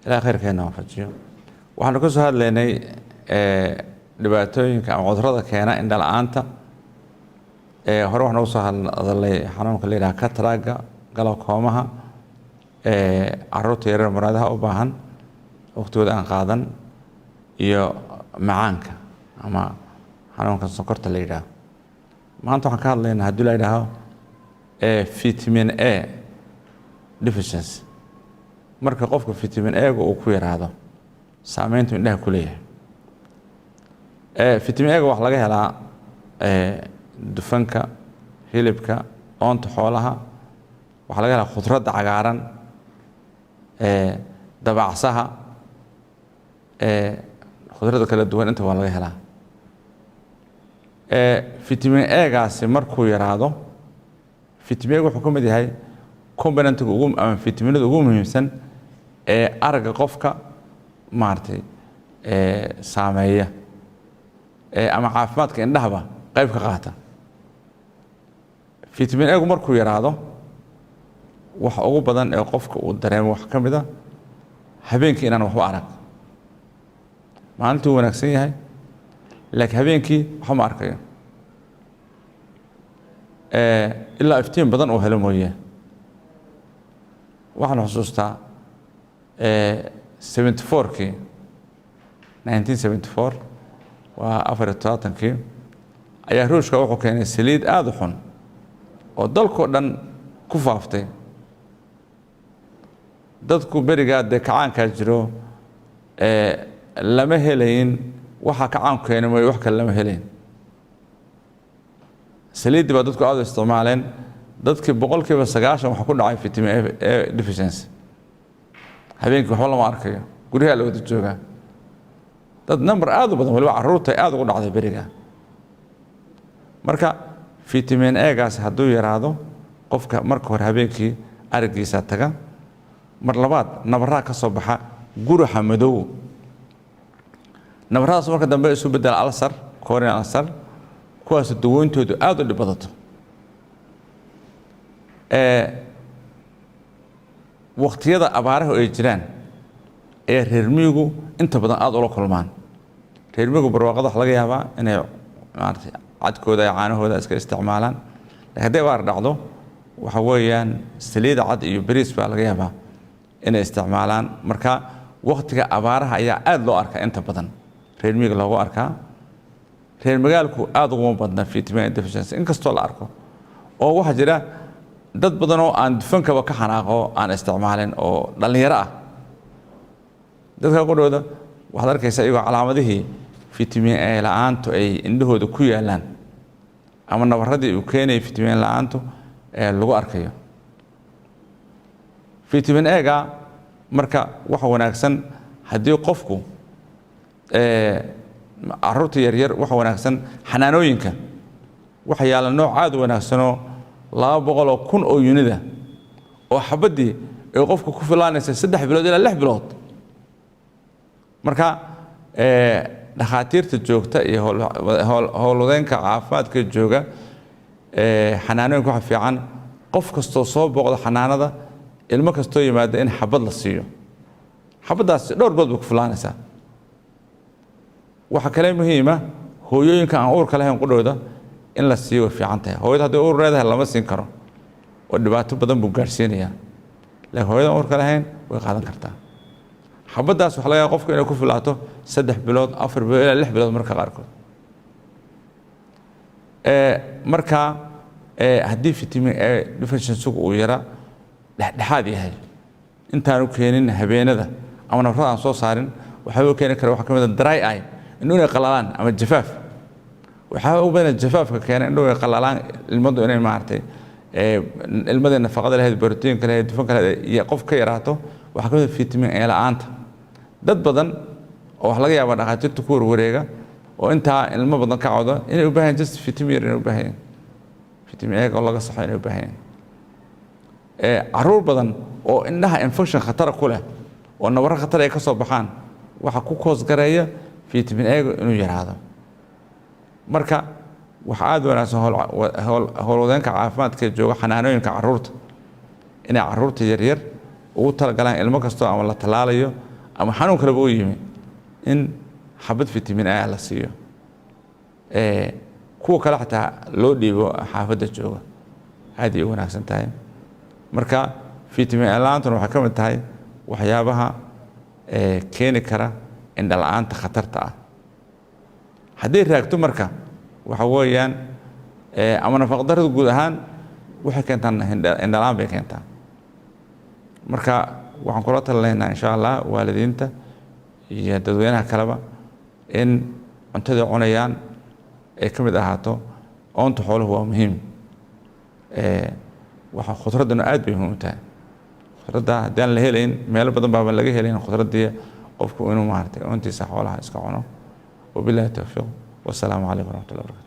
ilaa khayrkeena waafajiyo. waxaanu ka soo hadlaynay dhibaatooyinka ama cudurrada keena indho la'aanta. hore waxaan uga soo hadalay xanuunka la yidhaha kataraaga, galowkoomaha, carruurta yaryar muraadaha u baahan waqtigooda aan qaadan, iyo macaanka ama xanuunka sonkorta la yidhaaho. maanta waxaan ka hadlaynaa haddii la yidhaaho vitamin A deficiency. marka qofka vitamin A-ga uu ku yaraado saameyntu indhaha ku leeyahay. vitamin A-ga waxaa laga helaa dufanka, hilibka, oonta xoolaha, waxaa laga helaa khudradda cagaaran, dabacsaha, khudradda kala duwan inta waa laga helaa. vitamin A-gaasi markuu yaraado, vitamin A-ga wuxuu ka mid yahay componentiga ama vitaminada ugu muhiimsan ee aragga qofka maaragtay saameeya ama caafimaadka indhahaba qayb ka qaata. vitamin A-gu markuu yaraado, waxa ugu badan ee qofka uu dareemo wax ka mid a habeenkii inaan waxba arag. maalintii wuu wanaagsan yahay, laakiin habeenkii waxba ma arkayo ilaa iftiin badan uu helo mooye. waxaan xusuustaa 74kii 1974 waa 74kii ayaa ruushka wuxuu keenay saliid aad u xun oo dalkoo dhan ku faaftay. dadku berigaa dee kacaankaa jiro lama helayin waxa kacaanku keenay mooye wax kale lama helayn. saliiddii baa dadku aad u isticmaaleen. dadkii 90% waxa ku dhacay vitamin A deficiency. habeenkii waxba lama arkayo, guryaha la wada joogaa. dad number aad u badan waliba carruurta aad ugu dhacday beriga. marka vitamin A-gaas hadduu yaraado, qofka marka hore habeenkii araggiisa taga. mar labaad nabarraa ka soo baxa guruxa madow. nabarradaas marka dambe isu bedela alsar, corneal ulcer, kuwaas dawooyintoodu aad u dhib badato. waqtiyada abaaraha ay jiraan ee reer miyigu inta badan aad ula kulmaan. reer miyigu barwaaqada waxa laga yaabaa inay maaragtay cadkooda iyo caanahooda iska isticmaalaan, laakiin hadday abaar dhacdo waxa weeyaan saliida cad iyo bariis baa laga yaabaa inay isticmaalaan. marka waqtiga abaaraha ayaa aad loo arkaa inta badan reer miyiga loogu arkaa. reer magaalku aad uguma badna vitamin A deficiency inkastoo la arko. oo waxaa jira dad badan oo aan dufankaba ka xanaaqo aan isticmaalin oo dhalinyaro ah. dadka qodhooda waxaad arkaysaa iyagoo calaamadihii vitamin A la'aantu ay indhahooda ku yaalaan ama nabarradii uu keenay vitamin la'aantu lagu arkayo. vitamin A-ga marka waxa wanaagsan haddii qofku carruurta yaryar waxa wanaagsan xanaanooyinka waxa yaala nooc aad u wanaagsanoo 200,000 oo unida oo xabadii ay qofku ku filaanaysa 3 bilood ilaa 6 bilood. marka dhakhaatiirta joogta iyo howlwadeenka caafimaadka jooga xanaanooyinka waxa fiican qof kastoo soo booqda xanaanada, ilmo kastoo yimaada in xabad la siiyo. xabaddaasi dhowr bilood bay ku filaanaysaa. waxa kale muhiima hooyooyinka aan uurka lahayn qudhooda in la siiyo way fiican tahay. hooyada haddii uur leedahay lama siin karo oo dhibaato badan buu gaarsiinayaa, laakiin hooyada aan uurka lahayn way qaadan kartaa. xabaddaas waxa laga yaabaa qofku inay ku filaato 3 bilood, 4 bilood ilaa 6 bilood marka qaarkood. marka haddii vitamin A deficiency uu yara dhexdhexaad yahay intaanu keenin habeenada ama nabarrada aan soo saarin, waxaa uu keeni kara waxa ka mid ah dry eye, indhuhu inay qalalaan ama jafaaf. waxaa u badan jafaafka keena indhuhu ay qalalaan, ilmadu inay maaragtay ilmadii nafaqada lahayd, borotiinka lahayd, dufanka lahayd iyo qof ka yaraato. waxaa ka mid ah vitamin A la'aanta. dad badan oo wax laga yaabaa dhakhaatiirta ku warwareega oo intaa ilmo badan ka cawda inay u baahan yihiin just vitamin inay u baahan yihiin vitamin A oo laga saxo inay u baahan yihiin. carruur badan oo indhaha infection khatar ku leh oo nabarro khatar ay ka soo baxaan waxa ku koos gareeya vitamin A inuu yaraado. marka waxa aad wanaagsan howlwadeenka caafimaadka jooga xanaanooyinka carruurta inay carruurta yaryar ugu talagalaan ilmo kastoo ama la talaalayo ama xanuun kale u yimi in xabad fitamiin A la siiyo kuwa kale xataa loo dhiibo xaafadda jooga aad ay u wanaagsan tahay marka fitamiin A la'aantuna waxay ka mid tahay waxyaabaha keeni kara indho la'aanta khatarta ah hadday raagto marka waxa weeyaan ama nafaqo darrada guud ahaan waxay keentaa indho la'aan bay keentaa marka waxaan kula talinaynaa insha allah waalidiinta iyo dadweynaha kaleba in cuntada cunayaan ay ka mid ahaato oonta xooluhu waa muhiim waxa khudraduna aad bay muhiim u tahay khudradda haddii aan la helayn meelo badan baaba laga helayn khudraddii qofku inuu maaragtay oontiisa xoolaha iska cuno wabillahi tawfiiq wassalaamu calaykum waraxmatullahi wabarakatu